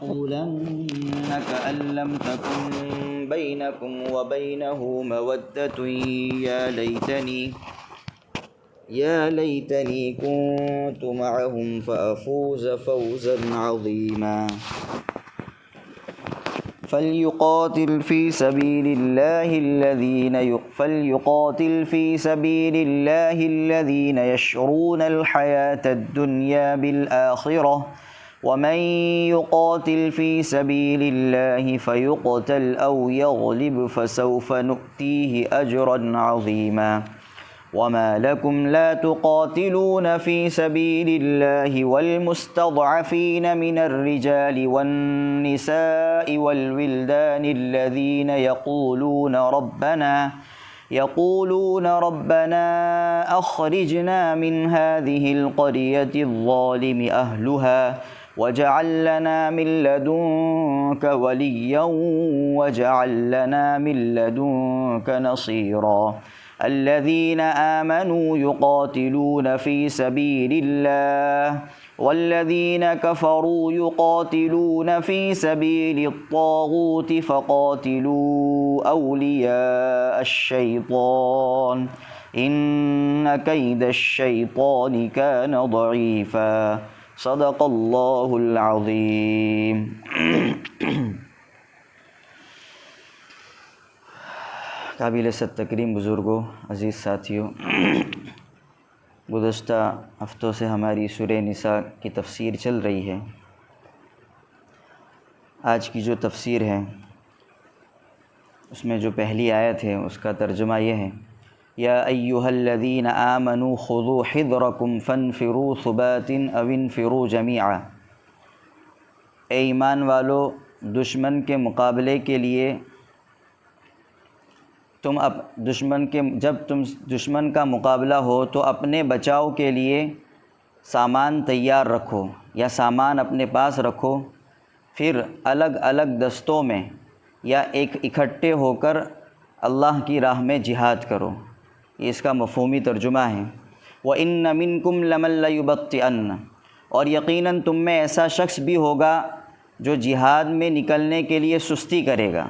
ليقولن كأن لم تكن بينكم وبينه مودة يا ليتني كنت معهم فأفوز فوزا عظيما فليقاتل في سبيل الله الذين يشرون الحياة الدنيا بالآخرة ومن يقاتل في سبيل الله فيقتل أو يغلب فسوف نؤتيه أجرا عظيما وما لكم لا تقاتلون في سبيل الله والمستضعفين من الرجال والنساء والولدان الذين يقولون ربنا أخرجنا من هذه القرية الظالم أهلها واجعل لنا من لدنك وليا واجعل لنا من لدنك نصيرا الذين آمنوا يقاتلون في سبيل الله والذين كفروا يقاتلون في سبيل الطاغوت فقاتلوا أولياء الشيطان إن كيد الشيطان كان ضعيفا صدق اللہ العظیم۔ قابل ست تکریم بزرگوں، عزیز ساتھیوں، گزشتہ ہفتوں سے ہماری سورہ نساء کی تفسیر چل رہی ہے۔ آج کی جو تفسیر ہے اس میں جو پہلی آیت ہے اس کا ترجمہ یہ ہے: یا ایہا الذین آمنوا خذوا حذرکم فانفروا ثبات او انفروا جمیعا۔ اے ایمان والو، دشمن کے مقابلے کے لیے جب تم دشمن کا مقابلہ ہو تو اپنے بچاؤ کے لیے سامان تیار رکھو یا سامان اپنے پاس رکھو، پھر الگ الگ دستوں میں یا ایک اکٹھے ہو کر اللہ کی راہ میں جہاد کرو۔ یہ اس کا مفہومی ترجمہ ہے۔ وَإِنَّ مِنْكُمْ لَمَن لَّيُبَطِّئَنَّ، اور یقیناً تم میں ایسا شخص بھی ہوگا جو جہاد میں نکلنے کے لیے سستی کرے گا۔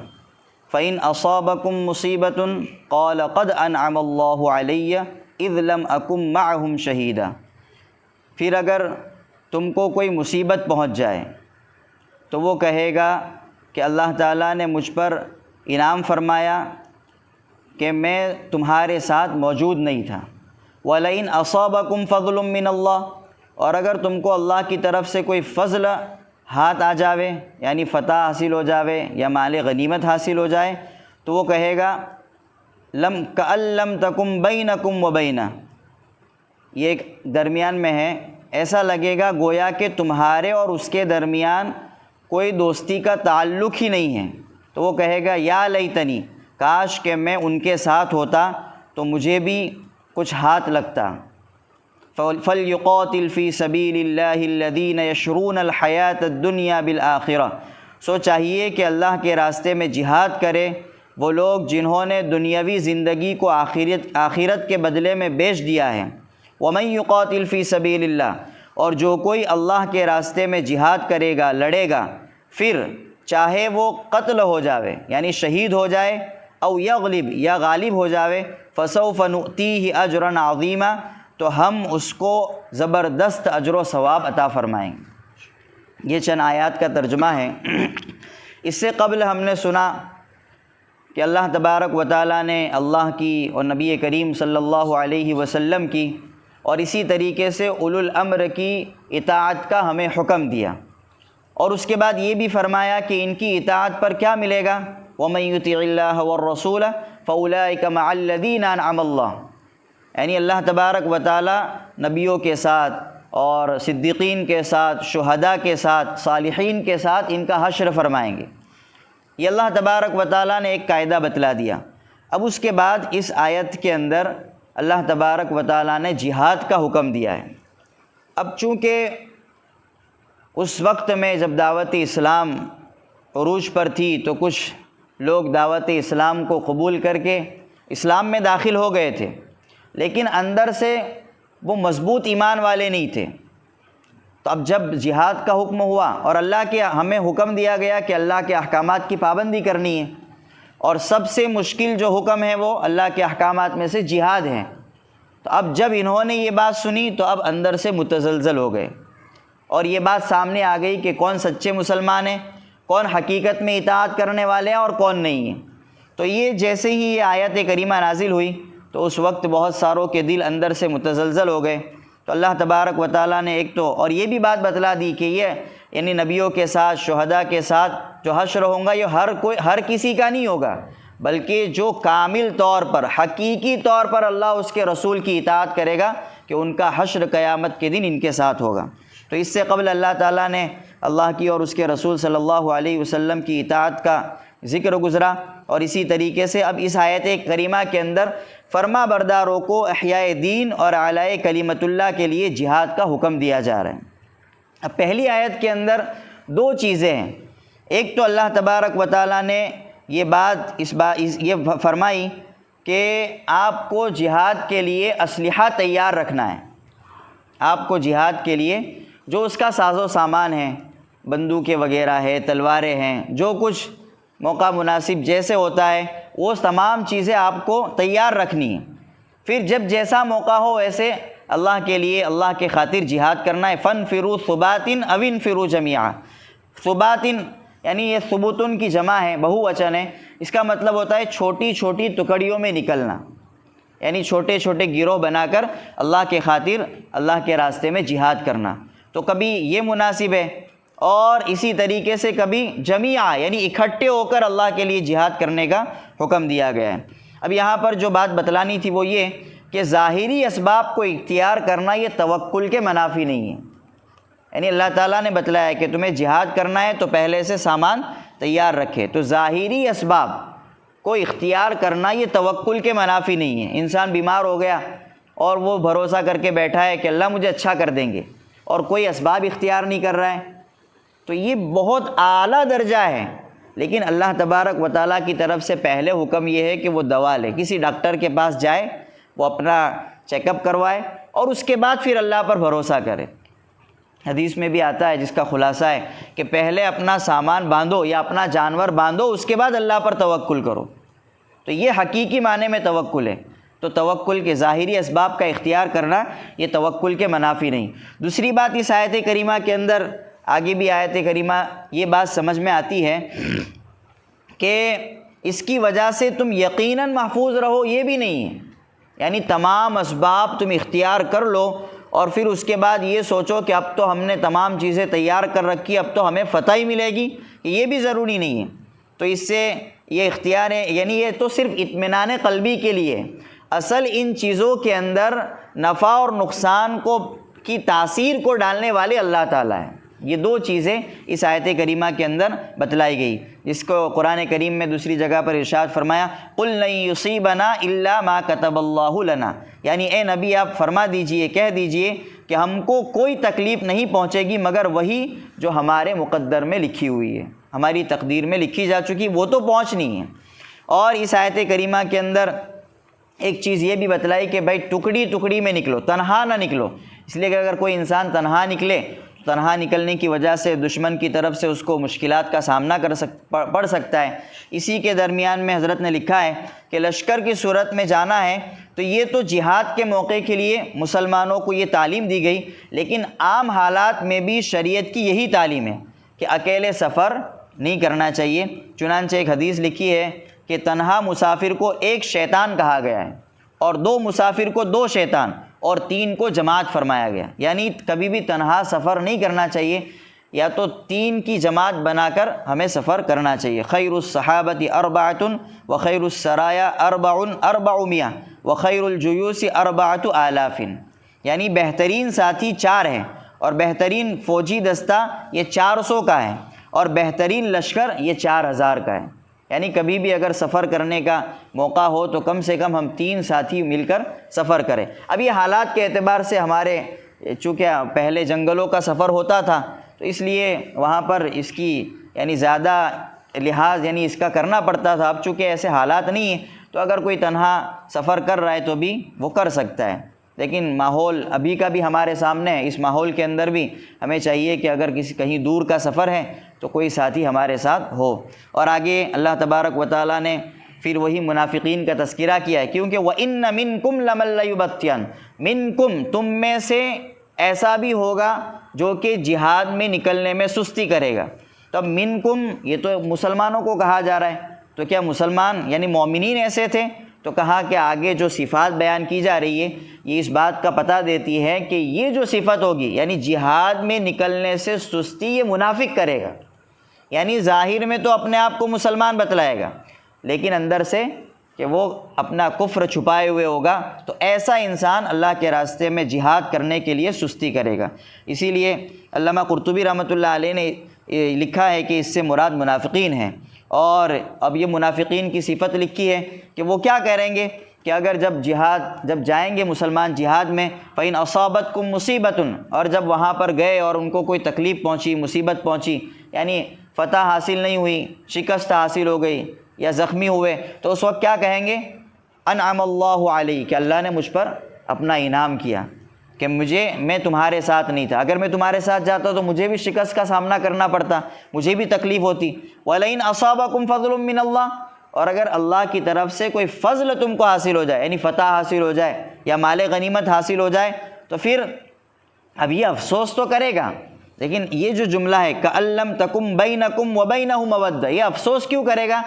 فَإِنْ أَصَابَكُم مُّصِيبَةٌ قَالَ قَدْ أَنْعَمَ اللَّهُ عَلَيَّ إِذْ لَمْ أَكُن مَّعَهُمْ شَهِيدًا، پھر اگر تم کو کوئی مصیبت پہنچ جائے تو وہ کہے گا کہ اللہ تعالیٰ نے مجھ پر انعام فرمایا کہ میں تمہارے ساتھ موجود نہیں تھا۔ وَلَئِنْ أَصَابَكُمْ فَضْلٌ مِّنَ اللَّهِ، اور اگر تم کو اللہ کی طرف سے کوئی فضل ہاتھ آ جاوے، یعنی فتح حاصل ہو جاوے یا مال غنیمت حاصل ہو جائے، تو وہ کہے گا کأن لم تکن بینکم وبینہ، یہ ایک درمیان میں ہے، ایسا لگے گا گویا کہ تمہارے اور اس کے درمیان کوئی دوستی کا تعلق ہی نہیں ہے۔ تو وہ کہے گا یا لیتنی، کاش کہ میں ان کے ساتھ ہوتا تو مجھے بھی کچھ ہاتھ لگتا۔ فَلْيُقَاتِلْ فِي سَبِيلِ اللَّهِ الَّذِينَ يَشْرُونَ الْحَيَاةَ الدُّنْيَا بِالْآخِرَةِ، سو چاہیے کہ اللہ کے راستے میں جہاد کرے وہ لوگ جنہوں نے دنیاوی زندگی کو آخرت کے بدلے میں بیچ دیا ہے۔ وَمَن يُقَاتِلْ فِي سَبِيلِ اللَّهِ، اور جو کوئی اللہ کے راستے میں جہاد کرے گا، لڑے گا، پھر چاہے وہ قتل ہو جاوے یعنی شہید ہو جائے، او یغلب یا غالب ہو جاوے، فسوف نؤتیہ اجرا عظیما، تو ہم اس کو زبردست اجر و ثواب عطا فرمائیں گے۔ یہ چند آیات کا ترجمہ ہے۔ اس سے قبل ہم نے سنا کہ اللہ تبارک و تعالیٰ نے اللہ کی اور نبی کریم صلی اللہ علیہ وسلم کی اور اسی طریقے سے اولو الامر کی اطاعت کا ہمیں حکم دیا، اور اس کے بعد یہ بھی فرمایا کہ ان کی اطاعت پر کیا ملے گا؟ وَمَن يُطِعِ اللَّهَ وَالرَّسُولَ فَأُولَٰئِكَ مَعَ الَّذِينَ أَنْعَمَ اللَّهُ، یعنی اللہ تبارک و تعالیٰ نبیوں کے ساتھ اور صدیقین کے ساتھ، شہداء کے ساتھ، صالحین کے ساتھ ان کا حشر فرمائیں گے۔ یہ اللہ تبارک و تعالیٰ نے ایک قاعدہ بتلا دیا۔ اب اس کے بعد اس آیت کے اندر اللہ تبارک و تعالیٰ نے جہاد کا حکم دیا ہے۔ اب چونکہ اس وقت میں جب دعوت اسلام عروج پر تھی تو کچھ لوگ دعوت اسلام کو قبول کر کے اسلام میں داخل ہو گئے تھے، لیکن اندر سے وہ مضبوط ایمان والے نہیں تھے۔ تو تو اب جب جہاد کا حکم ہوا اور اللہ کے ہمیں حکم دیا گیا کہ اللہ کے احکامات کی پابندی کرنی ہے، اور سب سے مشکل جو حکم ہے وہ اللہ کے احکامات میں سے جہاد ہے، تو اب جب انہوں نے یہ بات سنی تو اب اندر سے متزلزل ہو گئے، اور یہ بات سامنے آ گئی کہ کون سچے مسلمان ہیں، کون حقیقت میں اطاعت کرنے والے ہیں اور کون نہیں ہیں۔ تو یہ جیسے ہی یہ آیت کریمہ نازل ہوئی تو اس وقت بہت ساروں کے دل اندر سے متزلزل ہو گئے۔ تو اللہ تبارک و تعالیٰ نے ایک تو اور یہ بھی بات بتلا دی کہ یہ یعنی نبیوں کے ساتھ، شہداء کے ساتھ جو حشر ہوگا یہ ہر کسی کا نہیں ہوگا، بلکہ جو کامل طور پر، حقیقی طور پر اللہ اس کے رسول کی اطاعت کرے گا کہ ان کا حشر قیامت کے دن ان کے ساتھ ہوگا۔ تو اس سے قبل اللہ تعالیٰ نے اللہ کی اور اس کے رسول صلی اللہ علیہ وسلم کی اطاعت کا ذکر گزرا، اور اسی طریقے سے اب اس آیت کریمہ کے اندر فرما برداروں کو احیاء دین اور اعلاء کلمت اللہ کے لیے جہاد کا حکم دیا جا رہا ہے۔ اب پہلی آیت کے اندر دو چیزیں ہیں، ایک تو اللہ تبارک و تعالیٰ نے یہ بات یہ فرمائی کہ آپ کو جہاد کے لیے اسلحہ تیار رکھنا ہے، آپ کو جہاد کے لیے جو اس کا ساز و سامان ہے، بندوقیں وغیرہ ہے، تلواریں ہیں، جو کچھ موقع مناسب جیسے ہوتا ہے وہ تمام چیزیں آپ کو تیار رکھنی ہیں، پھر جب جیسا موقع ہو ویسے اللہ کے لیے، اللہ کے خاطر جہاد کرنا ہے۔ فانفروا ثبات او انفروا جميعا، ثبات یعنی یہ ثبوتن کی جمع ہے، بہو وچن ہے، اس کا مطلب ہوتا ہے چھوٹی چھوٹی ٹکڑیوں میں نکلنا، یعنی چھوٹے چھوٹے گروہ بنا کر اللہ کے خاطر، اللہ کے راستے میں جہاد کرنا۔ تو کبھی یہ مناسب ہے، اور اسی طریقے سے کبھی جمیعہ یعنی اکٹھے ہو کر اللہ کے لیے جہاد کرنے کا حکم دیا گیا ہے۔ اب یہاں پر جو بات بتلانی تھی وہ یہ کہ ظاہری اسباب کو اختیار کرنا یہ توکل کے منافی نہیں ہے، یعنی اللہ تعالیٰ نے بتلایا کہ تمہیں جہاد کرنا ہے تو پہلے سے سامان تیار رکھے، تو ظاہری اسباب کو اختیار کرنا یہ توکل کے منافی نہیں ہے۔ انسان بیمار ہو گیا اور وہ بھروسہ کر کے بیٹھا ہے کہ اللہ مجھے اچھا کر دیں گے، اور کوئی اسباب اختیار نہیں کر رہا ہے، تو یہ بہت اعلیٰ درجہ ہے۔ لیکن اللہ تبارک و تعالیٰ کی طرف سے پہلے حکم یہ ہے کہ وہ دوا لے، کسی ڈاکٹر کے پاس جائے، وہ اپنا چیک اپ کروائے، اور اس کے بعد پھر اللہ پر بھروسہ کرے۔ حدیث میں بھی آتا ہے جس کا خلاصہ ہے کہ پہلے اپنا سامان باندھو یا اپنا جانور باندھو، اس کے بعد اللہ پر توکل کرو، تو یہ حقیقی معنی میں توکل ہے۔ تو توکل کے ظاہری اسباب کا اختیار کرنا یہ توکل کے منافی نہیں۔ دوسری بات اس آیت کریمہ کے اندر، آگے بھی آیت کریمہ یہ بات سمجھ میں آتی ہے کہ اس کی وجہ سے تم یقیناً محفوظ رہو، یہ بھی نہیں ہے، یعنی تمام اسباب تم اختیار کر لو اور پھر اس کے بعد یہ سوچو کہ اب تو ہم نے تمام چیزیں تیار کر رکھی، اب تو ہمیں فتح ہی ملے گی، یہ بھی ضروری نہیں ہے۔ تو اس سے یہ اختیار ہے، یعنی یہ تو صرف اطمینان قلبی کے لیے، اصل ان چیزوں کے اندر نفع اور نقصان کی تاثیر کو ڈالنے والے اللہ تعالیٰ ہیں۔ یہ دو چیزیں اس آیت کریمہ کے اندر بتلائی گئی، جس کو قرآن کریم میں دوسری جگہ پر ارشاد فرمایا قُلْ لَن يُصِيبَنَا إِلَّا مَا كَتَبَ اللَّهُ لَنَا، یعنی اے نبی آپ فرما دیجئے، کہہ دیجئے کہ ہم کو کوئی تکلیف نہیں پہنچے گی مگر وہی جو ہمارے مقدر میں لکھی ہوئی ہے، ہماری تقدیر میں لکھی جا چکی، وہ تو پہنچنی ہے۔ اور اس آیت کریمہ کے اندر ایک چیز یہ بھی بتلائی کہ بھائی ٹکڑی ٹکڑی میں نکلو، تنہا نہ نکلو، اس لیے کہ اگر کوئی انسان تنہا نکلے، تنہا نکلنے کی وجہ سے دشمن کی طرف سے اس کو مشکلات کا سامنا پڑ سکتا ہے۔ اسی کے درمیان میں حضرت نے لکھا ہے کہ لشکر کی صورت میں جانا ہے تو یہ تو جہاد کے موقع کے لیے مسلمانوں کو یہ تعلیم دی گئی، لیکن عام حالات میں بھی شریعت کی یہی تعلیم ہے کہ اکیلے سفر نہیں کرنا چاہیے۔ چنانچہ ایک حدیث لکھی ہے کہ تنہا مسافر کو ایک شیطان کہا گیا ہے، اور دو مسافر کو دو شیطان، اور تین کو جماعت فرمایا گیا، یعنی کبھی بھی تنہا سفر نہیں کرنا چاہیے، یا تو تین کی جماعت بنا کر ہمیں سفر کرنا چاہیے۔ خیر الصحابۃ اربعۃ وخیر السرایا اربعمائہ وخیر الجیوش اربعۃ آلاف، یعنی بہترین ساتھی چار ہیں، اور بہترین فوجی دستہ یہ 400 کا ہے، اور بہترین لشکر یہ 4000 کا ہے۔ یعنی کبھی بھی اگر سفر کرنے کا موقع ہو تو کم سے کم ہم 3 ساتھی مل کر سفر کریں۔ اب یہ حالات کے اعتبار سے ہمارے چونکہ پہلے جنگلوں کا سفر ہوتا تھا تو اس لیے وہاں پر اس کی یعنی زیادہ لحاظ یعنی اس کا کرنا پڑتا تھا۔ اب چونکہ ایسے حالات نہیں ہیں تو اگر کوئی تنہا سفر کر رہا ہے تو بھی وہ کر سکتا ہے۔ لیکن ماحول ابھی کا بھی ہمارے سامنے ہے. اس ماحول کے اندر بھی ہمیں چاہیے کہ اگر کہیں دور کا سفر ہے تو کوئی ساتھی ہمارے ساتھ ہو. اور آگے اللہ تبارک و تعالیٰ نے پھر وہی منافقین کا تذکرہ کیا ہے، کیونکہ وَإِنَّ مِنْكُمْ لَمَن لَيُبَطِّئَنَّ، منکم تم میں سے ایسا بھی ہوگا جو کہ جہاد میں نکلنے میں سستی کرے گا. تو اب منکم یہ تو مسلمانوں کو کہا جا رہا ہے، تو کیا مسلمان یعنی مومنین ایسے تھے؟ تو کہا کہ آگے جو صفات بیان کی جا رہی ہے یہ اس بات کا پتہ دیتی ہے کہ یہ جو صفت ہوگی یعنی جہاد میں نکلنے سے سستی یہ منافق کرے گا. یعنی ظاہر میں تو اپنے آپ کو مسلمان بتلائے گا لیکن اندر سے کہ وہ اپنا کفر چھپائے ہوئے ہوگا. تو ایسا انسان اللہ کے راستے میں جہاد کرنے کے لیے سستی کرے گا. اسی لیے علامہ قرطبی رحمۃ اللہ علیہ نے لکھا ہے کہ اس سے مراد منافقین ہیں. اور اب یہ منافقین کی صفت لکھی ہے کہ وہ کیا کریں گے کہ اگر جب جائیں گے مسلمان جہاد میں فَإِنْ أَصَابَتْكُمْ مُصِيبَةٌ، اور جب وہاں پر گئے اور ان کو کوئی تکلیف پہنچی، مصیبت پہنچی، یعنی فتح حاصل نہیں ہوئی، شکست حاصل ہو گئی یا زخمی ہوئے، تو اس وقت کیا کہیں گے؟ انعم اللہ علی، کہ اللہ نے مجھ پر اپنا انعام کیا کہ میں تمہارے ساتھ نہیں تھا. اگر میں تمہارے ساتھ جاتا تو مجھے بھی شکست کا سامنا کرنا پڑتا، مجھے بھی تکلیف ہوتی. وَلَئِنْ أَصَابَكُمْ فَضْلٌ مِّنَ اللَّهِ، اور اگر اللہ کی طرف سے کوئی فضل تم کو حاصل ہو جائے، یعنی فتح حاصل ہو جائے یا مال غنیمت حاصل ہو جائے، تو پھر اب یہ افسوس تو کرے گا. لیکن یہ جو جملہ ہے كَأَن لَّمْ تَكُن بَيْنَكُمْ وَبَيْنَهُ مَوَدَّةٌ، یہ افسوس کیوں کرے گا؟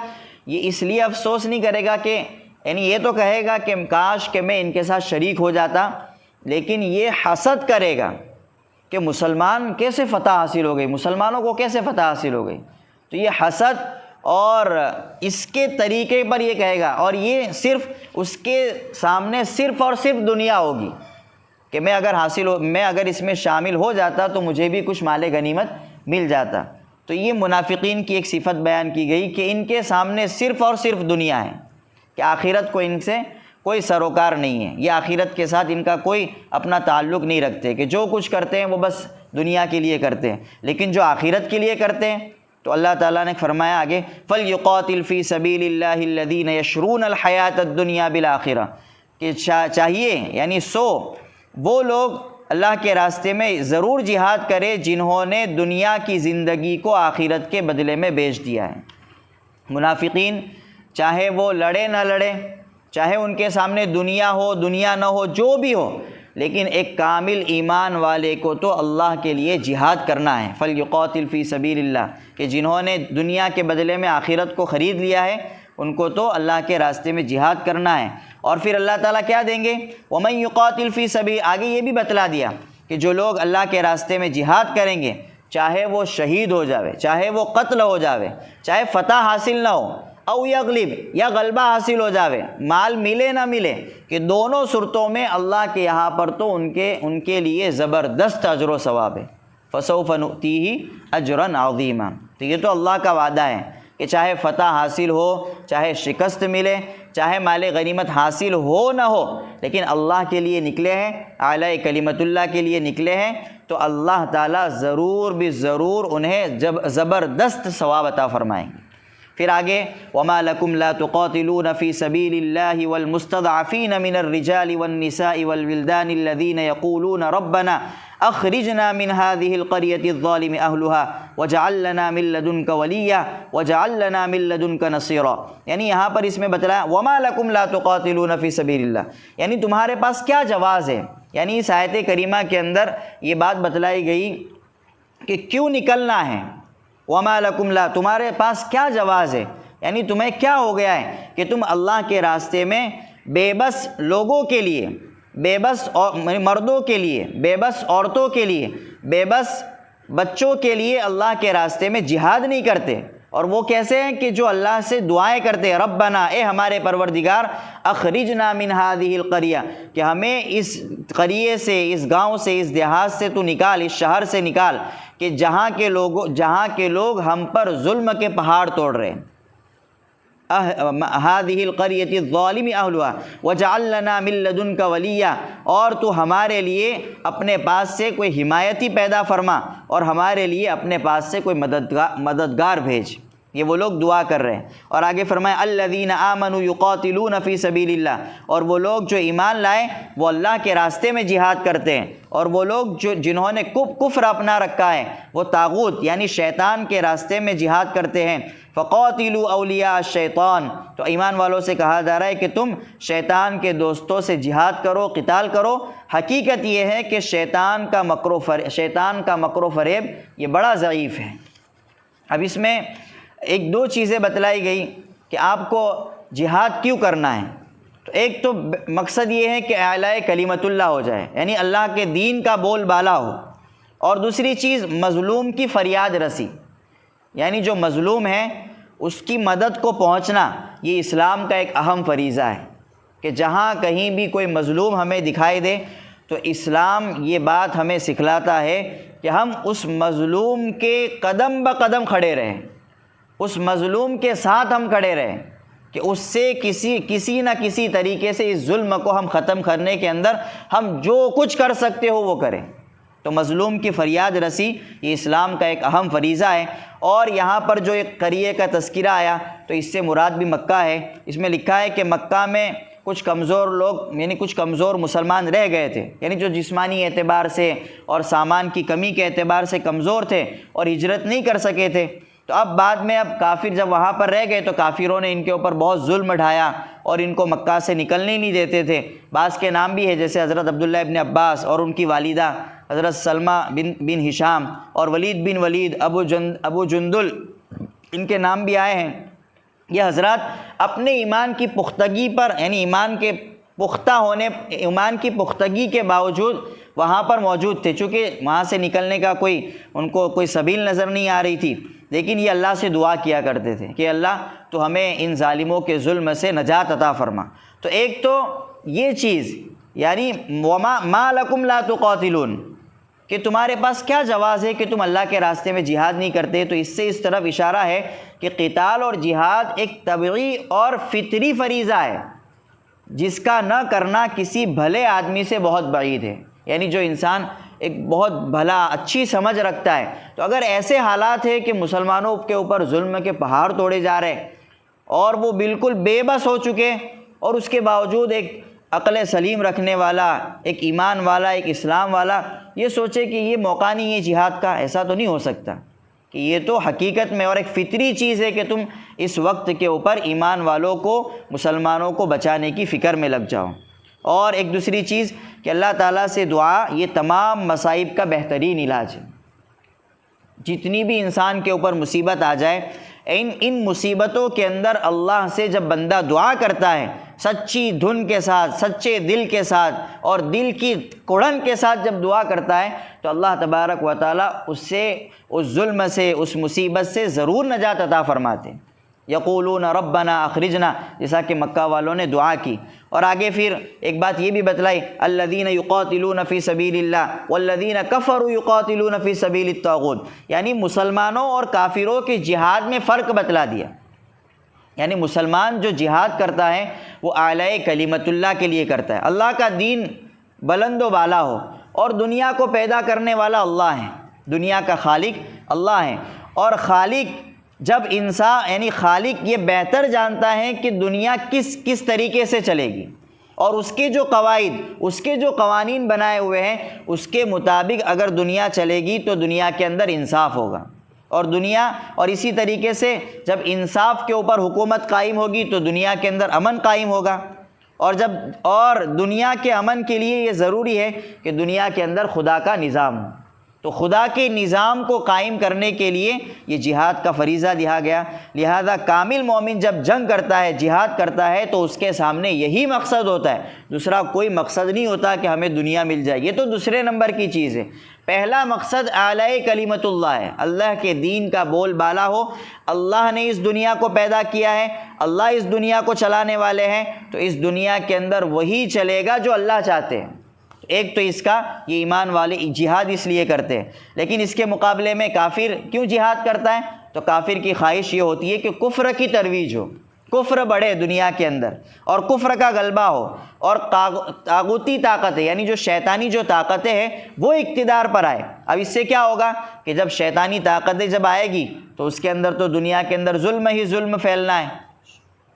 یہ اس لیے افسوس نہیں کرے گا کہ یعنی یہ تو کہے گا کہ کاش کہ میں ان کے ساتھ شریک ہو جاتا، لیکن یہ حسد کرے گا کہ مسلمان کیسے فتح حاصل ہو گئی، مسلمانوں کو کیسے فتح حاصل ہو گئی. تو یہ حسد اور اس کے طریقے پر یہ کہے گا، اور یہ صرف اس کے سامنے صرف اور صرف دنیا ہوگی کہ میں اگر اس میں شامل ہو جاتا تو مجھے بھی کچھ مال غنیمت مل جاتا. تو یہ منافقین کی ایک صفت بیان کی گئی کہ ان کے سامنے صرف اور صرف دنیا ہے، کہ آخرت کو ان سے کوئی سروکار نہیں ہے، یہ آخرت کے ساتھ ان کا کوئی اپنا تعلق نہیں رکھتے، کہ جو کچھ کرتے ہیں وہ بس دنیا کے لیے کرتے ہیں. لیکن جو آخرت کے لیے کرتے ہیں تو اللہ تعالیٰ نے فرمایا آگے فَلْيُقَاتِلْ فِي سَبِيلِ اللَّهِ الَّذِينَ يَشْرُونَ الْحَيَاةَ الدُّنْيَا بِالْآخِرَةِ، کہ چاہیے یعنی وہ لوگ اللہ کے راستے میں ضرور جہاد کرے جنہوں نے دنیا کی زندگی کو آخرت کے بدلے میں بیچ دیا ہے. منافقین چاہے وہ لڑے نہ لڑے، چاہے ان کے سامنے دنیا ہو دنیا نہ ہو، جو بھی ہو، لیکن ایک کامل ایمان والے کو تو اللہ کے لیے جہاد کرنا ہے. فَلْيُقَاتِلْ فِي سَبِيلِ اللَّهِ، کہ جنہوں نے دنیا کے بدلے میں آخرت کو خرید لیا ہے ان کو تو اللہ کے راستے میں جہاد کرنا ہے. اور پھر اللہ تعالیٰ کیا دیں گے؟ وَمَن يُقَاتِلْ فِي سَبِيلِ، آگے یہ بھی بتلا دیا کہ جو لوگ اللہ کے راستے میں جہاد کریں گے، چاہے وہ شہید ہو جاوے، چاہے وہ قتل ہو جاوے، چاہے فتح حاصل نہ ہو، او یغلب، یا غلبہ حاصل ہو جاوے، مال ملے نہ ملے، کہ دونوں صورتوں میں اللہ کے یہاں پر تو ان کے لیے زبردست اجر و ثواب ہے. فَسَوْفَ نُؤْتِيهِ أَجْرًا عَظِيمًا، تو یہ تو اللہ کا وعدہ ہے کہ چاہے فتح حاصل ہو، چاہے شکست ملے، چاہے مال غنیمت حاصل ہو نہ ہو، لیکن اللہ کے لیے نکلے ہیں، اعلی کلمت اللہ کے لیے نکلے ہیں، تو اللہ تعالیٰ ضرور بھی ضرور انہیں زبردست ثواب عطا فرمائیں گے. پھر آگے وَمَا لَكُمْ لَا تُقَاتِلُونَ فِي سَبِيلِ اللَّهِ وَالْمُسْتَضْعَفِينَ مِنَ الرِّجَالِ وَالنِّسَاءِ وَالْوِلْدَانِ الَّذِينَ يَقُولُونَ رَبَّنَا أَخْرِجْنَا مِنْ هَذِهِ الْقَرْيَةِ الظَّالِمِ أَهْلُهَا وَاجْعَل لَّنَا مِن لَّدُنكَ وَلِيًّا وَاجْعَل لَّنَا مِن لَّدُنكَ نَصِيرًا. یعنی یہاں پر اس میں بتلایا وَمَا لَكُمْ لَا تُقَاتِلُونَ فِي سَبِيلِ اللَّهِ، یعنی تمہارے پاس کیا جواز ہے. یعنی اس آیت کریمہ کے اندر یہ بات بتلائی گئی کہ کیوں نکلنا ہے. وَمَا لَكُمْ لَا، تمہارے پاس کیا جواز ہے، یعنی تمہیں کیا ہو گیا ہے کہ تم اللہ کے راستے میں بے بس لوگوں کے لیے، بے بس مردوں کے لیے، بے بس عورتوں کے لیے، بے بس بچوں کے لیے اللہ کے راستے میں جہاد نہیں کرتے. اور وہ کیسے ہیں کہ جو اللہ سے دعائیں کرتے ہیں ربنا، اے ہمارے پروردگار، اخرجنا من هذه القریہ، کہ ہمیں اس قریے سے، اس گاؤں سے، اس دیہات سے تو نکال، اس شہر سے نکال کہ جہاں کے لوگ ہم پر ظلم کے پہاڑ توڑ رہے ہیں. هذه القریۃ الظالم اہلها وجعل لنا من لدنک ولیا، اور تو ہمارے لیے اپنے پاس سے کوئی حمایتی پیدا فرما اور ہمارے لیے اپنے پاس سے کوئی مددگار بھیج. یہ وہ لوگ دعا کر رہے ہیں۔ اور آگے فرمایا الذین آمنوا یقاتلون فی سبیل اللہ، اور وہ لوگ جو ایمان لائے وہ اللہ کے راستے میں جہاد کرتے ہیں، اور وہ لوگ جنہوں نے کفر اپنا رکھا ہے، وہ طاغوت یعنی شیطان کے راستے میں جہاد کرتے ہیں، فقاتلوا اولیاء الشیطان، تو ایمان والوں سے کہا جا رہا ہے کہ تم شیطان کے دوستوں سے جہاد کرو، قتال کرو۔ حقیقت یہ ہے کہ شیطان کا مکر و فریب یہ بڑا ضعیف ہے۔ اب اس میں ایک دو چیزیں بتلائی گئی کہ آپ کو جہاد کیوں کرنا ہے۔ تو ایک تو مقصد یہ ہے کہ اعلاء کلمت اللہ ہو جائے، یعنی اللہ کے دین کا بول بالا ہو، اور دوسری چیز مظلوم کی فریاد رسی، یعنی جو مظلوم ہے اس کی مدد کو پہنچنا، یہ اسلام کا ایک اہم فریضہ ہے کہ جہاں کہیں بھی کوئی مظلوم ہمیں دکھائی دے تو اسلام یہ بات ہمیں سکھلاتا ہے کہ ہم اس مظلوم کے قدم بقدم کھڑے رہیں، اس مظلوم کے ساتھ ہم کھڑے رہیں کہ اس سے کسی نہ کسی طریقے سے اس ظلم کو ہم ختم کرنے کے اندر ہم جو کچھ کر سکتے ہو وہ کریں۔ تو مظلوم کی فریاد رسی یہ اسلام کا ایک اہم فریضہ ہے۔ اور یہاں پر جو ایک قریے کا تذکرہ آیا تو اس سے مراد بھی مکہ ہے۔ اس میں لکھا ہے کہ مکہ میں کچھ کمزور لوگ یعنی کچھ کمزور مسلمان رہ گئے تھے، یعنی جو جسمانی اعتبار سے اور سامان کی کمی کے اعتبار سے کمزور تھے اور ہجرت نہیں کر سکے تھے۔ تو اب بعد میں کافر جب وہاں پر رہ گئے تو کافروں نے ان کے اوپر بہت ظلم ڈھایا اور ان کو مکہ سے نکلنے نہیں دیتے تھے۔ بعض کے نام بھی ہے جیسے حضرت عبداللہ ابن عباس اور ان کی والدہ حضرت سلمہ بن ہشام اور ولید بن ولید، ابو جندل، ان کے نام بھی آئے ہیں۔ یہ حضرات اپنے ایمان کی پختگی پر یعنی ایمان کی پختگی کے باوجود وہاں پر موجود تھے، چونکہ وہاں سے نکلنے کا ان کو کوئی سبیل نظر نہیں آ رہی تھی، لیکن یہ اللہ سے دعا کیا کرتے تھے کہ اللہ تو ہمیں ان ظالموں کے ظلم سے نجات عطا فرما۔ تو ایک تو یہ چیز یعنی ما لکم لا تقاتلون، کہ تمہارے پاس کیا جواز ہے کہ تم اللہ کے راستے میں جہاد نہیں کرتے، تو اس سے اس طرف اشارہ ہے کہ قتال اور جہاد ایک طبعی اور فطری فریضہ ہے جس کا نہ کرنا کسی بھلے آدمی سے بہت بعید ہے۔ یعنی جو انسان ایک بہت بھلا اچھی سمجھ رکھتا ہے، تو اگر ایسے حالات ہے کہ مسلمانوں کے اوپر ظلم کے پہاڑ توڑے جا رہے اور وہ بالکل بے بس ہو چکے، اور اس کے باوجود ایک عقل سلیم رکھنے والا، ایک ایمان والا، ایک اسلام والا یہ سوچے کہ یہ موقع نہیں ہے جہاد کا، ایسا تو نہیں ہو سکتا، کہ یہ تو حقیقت میں اور ایک فطری چیز ہے کہ تم اس وقت کے اوپر ایمان والوں کو، مسلمانوں کو بچانے کی فکر میں لگ جاؤ۔ اور ایک دوسری چیز کہ اللہ تعالیٰ سے دعا یہ تمام مصائب کا بہترین علاج ہے۔ جتنی بھی انسان کے اوپر مصیبت آ جائے، ان مصیبتوں کے اندر اللہ سے جب بندہ دعا کرتا ہے سچی دھن کے ساتھ، سچے دل کے ساتھ اور دل کی کڑن کے ساتھ جب دعا کرتا ہے تو اللہ تبارک و تعالیٰ اس سے، اس ظلم سے، اس مصیبت سے ضرور نجات عطا فرماتے ہیں۔ یقولون ربنا اخرجنا، جیسا کہ مکہ والوں نے دعا کی۔ اور آگے پھر ایک بات یہ بھی بتلائی الذین یقاتلون فی سبیل اللہ والذین کفروا یقاتلون فی سبیل الطاغوت، یعنی مسلمانوں اور کافروں کے جہاد میں فرق بتلا دیا۔ یعنی مسلمان جو جہاد کرتا ہے وہ اعلاء کلمت اللہ کے لیے کرتا ہے، اللہ کا دین بلند و بالا ہو، اور دنیا کو پیدا کرنے والا اللہ ہے، دنیا کا خالق اللہ ہے۔ اور خالق جب انسان یعنی خالق یہ بہتر جانتا ہے کہ دنیا کس طریقے سے چلے گی، اور اس کے جو قواعد، اس کے جو قوانین بنائے ہوئے ہیں اس کے مطابق اگر دنیا چلے گی تو دنیا کے اندر انصاف ہوگا، اور اسی طریقے سے جب انصاف کے اوپر حکومت قائم ہوگی تو دنیا کے اندر امن قائم ہوگا، اور دنیا کے امن کے لیے یہ ضروری ہے کہ دنیا کے اندر خدا کا نظام ہو۔ تو خدا کے نظام کو قائم کرنے کے لیے یہ جہاد کا فریضہ دیا گیا۔ لہذا کامل مومن جب جنگ کرتا ہے، جہاد کرتا ہے، تو اس کے سامنے یہی مقصد ہوتا ہے، دوسرا کوئی مقصد نہیں ہوتا کہ ہمیں دنیا مل جائے، یہ تو دوسرے نمبر کی چیز ہے۔ پہلا مقصد اعلاء کلمت اللہ ہے، اللہ کے دین کا بول بالا ہو۔ اللہ نے اس دنیا کو پیدا کیا ہے، اللہ اس دنیا کو چلانے والے ہیں، تو اس دنیا کے اندر وہی چلے گا جو اللہ چاہتے ہیں۔ ایک تو اس کا یہ ایمان والے جہاد اس لیے کرتے ہیں، لیکن اس کے مقابلے میں کافر کیوں جہاد کرتا ہے؟ تو کافر کی خواہش یہ ہوتی ہے کہ کفر کی ترویج ہو، کفر بڑھے دنیا کے اندر اور کفر کا غلبہ ہو اور طاغوتی طاقتیں یعنی جو شیطانی جو طاقتیں ہیں وہ اقتدار پر آئے۔ اب اس سے کیا ہوگا کہ جب شیطانی طاقتیں جب آئے گی تو اس کے اندر تو دنیا کے اندر ظلم ہی ظلم پھیلنا ہے،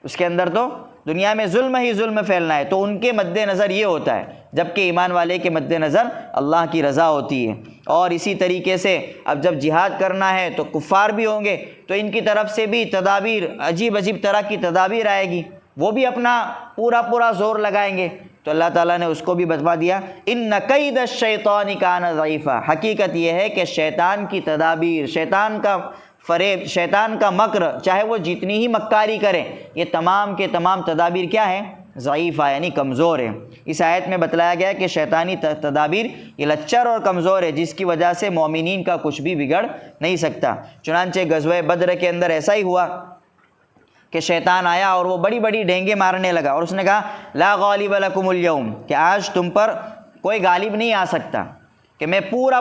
اس کے اندر تو دنیا میں ظلم ہی ظلم پھیلنا ہے، تو ان کے مد نظر یہ ہوتا ہے، جبکہ ایمان والے کے مد نظر اللہ کی رضا ہوتی ہے۔ اور اسی طریقے سے اب جب جہاد کرنا ہے تو کفار بھی ہوں گے تو ان کی طرف سے بھی تدابیر، عجیب عجیب طرح کی تدابیر آئے گی، وہ بھی اپنا پورا زور لگائیں گے۔ تو اللہ تعالیٰ نے اس کو بھی بتوا دیا، ان کید الشیطان کان ضعیفا، حقیقت یہ ہے کہ شیطان کی تدابیر، شیطان کا فریب، شیطان کا مکر، چاہے وہ جتنی ہی مکاری کرے، یہ تمام کے تمام تدابیر کیا ہے؟ ضعیفہ یعنی کمزور ہے۔ اس آیت میں بتلایا گیا کہ شیطانی تدابیر یہ لچر اور کمزور ہے، جس کی وجہ سے مومنین کا کچھ بھی بگڑ نہیں سکتا۔ چنانچہ غزوہ بدر کے اندر ایسا ہی ہوا کہ شیطان آیا اور وہ بڑی بڑی ڈینگیں مارنے لگا اور اس نے کہا لا غالب لکم اليوم، کہ آج تم پر کوئی غالب نہیں آ سکتا، کہ میں پورا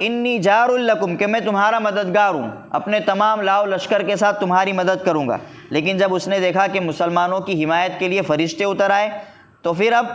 انی جار لکم، کہ میں تمہارا مددگار ہوں، اپنے تمام لاؤ لشکر کے ساتھ تمہاری مدد کروں گا۔ لیکن جب اس نے دیکھا کہ مسلمانوں کی حمایت کے لیے فرشتے اتر آئے تو پھر اب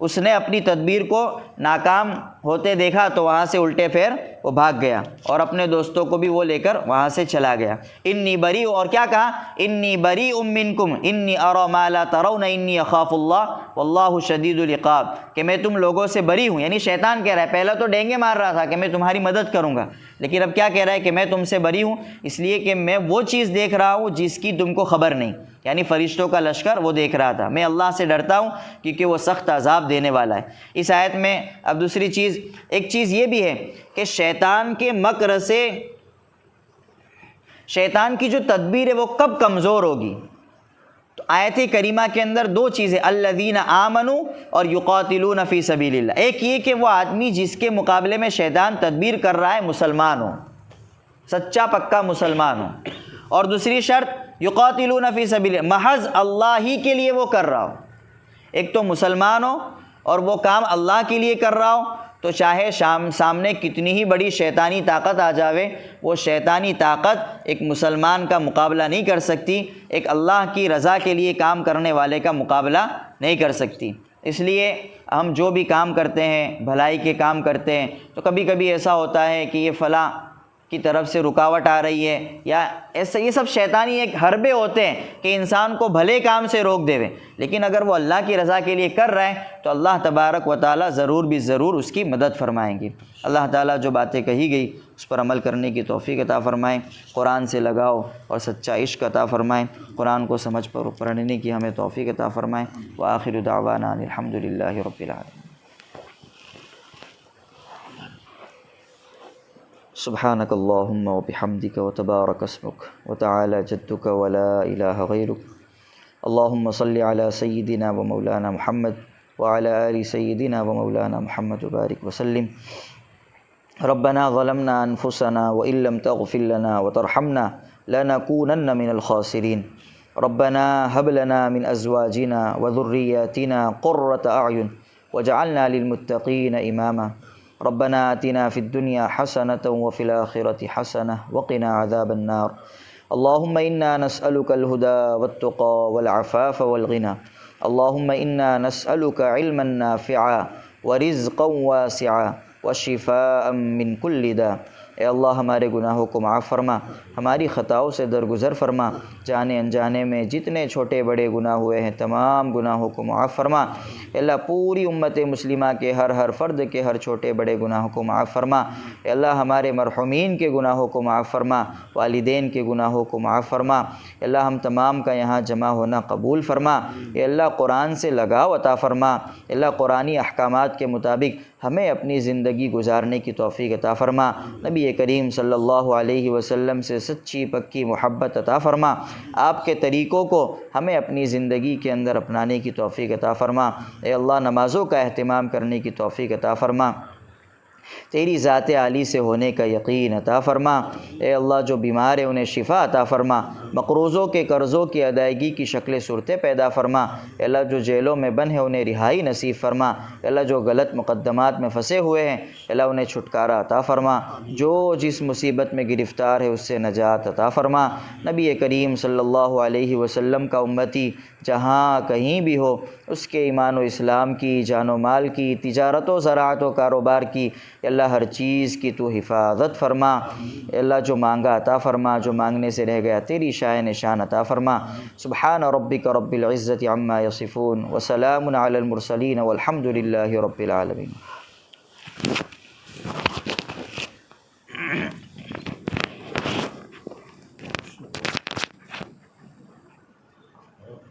اس نے اپنی تدبیر کو ناکام ہوتے دیکھا تو وہاں سے الٹے پھیر وہ بھاگ گیا اور اپنے دوستوں کو بھی وہ لے کر وہاں سے چلا گیا۔ انی بری، اور کیا کہا؟ انی بری منکم انی اری ما لا ترون انی اخاف اللہ واللہ شدید العقاب، کہ میں تم لوگوں سے بری ہوں، یعنی شیطان کہہ رہا ہے، پہلا تو ڈینگے مار رہا تھا کہ میں تمہاری مدد کروں گا، لیکن اب کیا کہہ رہا ہے کہ میں تم سے بری ہوں اس لیے کہ میں وہ چیز دیکھ رہا ہوں جس کی تم کو خبر نہیں، یعنی فرشتوں کا لشکر وہ دیکھ رہا تھا۔ میں اللہ سے ڈرتا ہوں کیونکہ وہ سخت عذاب دینے والا ہے۔ اس آیت میں اب دوسری چیز، ایک چیز یہ بھی ہے کہ شیطان کے مکر سے شیطان کی جو تدبیر ہے وہ کب کمزور ہوگی؟ تو آیت کریمہ کے اندر دو چیزیں، الذین آمنوا اور یقاتلون فی سبیل اللہ۔ ایک یہ کہ وہ آدمی جس کے مقابلے میں شیطان تدبیر کر رہا ہے مسلمان ہو، سچا پکا مسلمان ہو، اور دوسری شرط یقاتلون فی سبیل اللہ، محض اللہ ہی کے لیے وہ کر رہا ہو۔ ایک تو مسلمان ہو اور وہ کام اللہ کے لیے کر رہا ہو، تو چاہے سامنے کتنی ہی بڑی شیطانی طاقت آ جاوے، وہ شیطانی طاقت ایک مسلمان کا مقابلہ نہیں کر سکتی، ایک اللہ کی رضا کے لیے کام کرنے والے کا مقابلہ نہیں کر سکتی۔ اس لیے ہم جو بھی کام کرتے ہیں، بھلائی کے کام کرتے ہیں، تو کبھی کبھی ایسا ہوتا ہے کہ یہ فلاں کی طرف سے رکاوٹ آ رہی ہے یا ایسا، یہ سب شیطانی ایک حربے ہوتے ہیں کہ انسان کو بھلے کام سے روک دے، لیکن اگر وہ اللہ کی رضا کے لیے کر رہے ہیں تو اللہ تبارک و تعالیٰ ضرور بھی ضرور اس کی مدد فرمائیں گے۔ اللہ تعالیٰ جو باتیں کہی گئی اس پر عمل کرنے کی توفیق عطا فرمائیں، قرآن سے لگاؤ اور سچا عشق عطا فرمائیں، قرآن کو سمجھ پر پڑھنے کی ہمیں توفیق عطا فرمائیں۔ وآخر دعوانا ان الحمد للہ رب العالمین۔ سبحانک اللہم وبحمدک وتبارک اسمک وتعالی جدک ولا الہ غیرک، اللہم صلی علی سیدنا و مولانا محمد وعلی آل سیدنا و مولانا محمد وبارک وسلم۔ ربنا ظلمنا انفسنا وإن لم تغفر لنا وترحمنا لنکونن من الخاسرین، ربنا هب لنا من ازواجنا وذریاتنا قرۃ اعین واجعلنا للمتقین اماما، ربنا آتنا فی الدنیا حسنۃ وفی الآخرۃ حسنۃ وقنا عذاب النار، اللہم انا نسألک الہدی والتقی والعفاف والغنی، اللہم انا نسألک علما نافعا ورزقا واسعا وشفاء من کل داء۔ اے اللہ ہمارے گناہوں کو معاف فرما، ہماری خطاؤں سے درگزر فرما، جانے انجانے میں جتنے چھوٹے بڑے گناہ ہوئے ہیں تمام گناہوں کو معاف فرما۔ اے اللہ پوری امت مسلمہ کے ہر فرد کے ہر چھوٹے بڑے گناہوں کو معاف فرما۔ اے اللہ ہمارے مرحومین کے گناہوں کو معاف فرما، والدین کے گناہوں کو معاف فرما۔ اے اللہ ہم تمام کا یہاں جمع ہونا قبول فرما۔ اے اللہ قرآن سے لگاؤ عطا فرما۔ اے اللہ قرآنی احکامات کے مطابق ہمیں اپنی زندگی گزارنے کی توفیق عطا فرما۔ نبی کریم صلی اللہ علیہ وسلم سے سچی پکی محبت عطا فرما۔ آپ کے طریقوں کو ہمیں اپنی زندگی کے اندر اپنانے کی توفیق عطا فرما۔ اے اللہ نمازوں کا اہتمام کرنے کی توفیق عطا فرما۔ تیری ذات عالی سے ہونے کا یقین عطا فرما۔ اے اللہ جو بیمار ہیں انہیں شفا عطا فرما، مقروضوں کے قرضوں کی ادائیگی کی شکل صورتیں پیدا فرما۔ اے اللہ جو جیلوں میں بند ہیں انہیں رہائی نصیب فرما۔ اے اللہ جو غلط مقدمات میں پھنسے ہوئے ہیں اے اللہ انہیں چھٹکارا عطا فرما۔ جو جس مصیبت میں گرفتار ہے اس سے نجات عطا فرما۔ نبی کریم صلی اللہ علیہ وسلم کا امتی جہاں کہیں بھی ہو اس کے ایمان و اسلام کی، جان و مال کی، تجارت و زراعت و کاروبار کی اے اللہ ہر چیز کی تو حفاظت فرما۔ اے اللہ جو مانگا عطا فرما، جو مانگنے سے رہ گیا تیری شائع نشان عطا فرما۔ سبحان ربک رب العزت عما یصفون وسلام علی المرسلین والحمد للہ رب العالمین۔